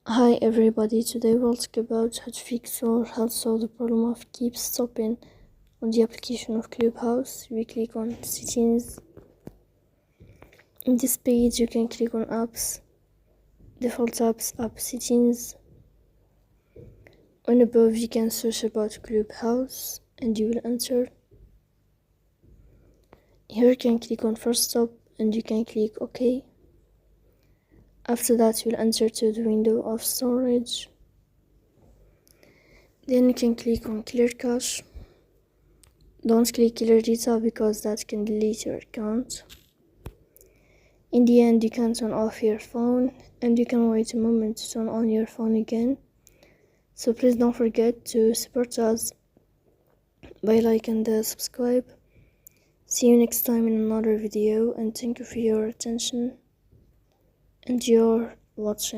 Hi everybody, today we'll talk about how to fix or how to solve the problem of keep stopping on the application of Clubhouse. We click on settings. In this page you can click on apps, default apps, app settings. On above you can search about Clubhouse and you will enter. Here you can click on first stop and you can click OK. After that you'll enter to the window of storage. Then you can click on clear cache. Don't click clear data because that can delete your account. In the end you can turn off your phone and you can wait a moment to turn on your phone again. So please don't forget to support us by like and subscribe. See you next time in another video and thank you for your attention and your watching.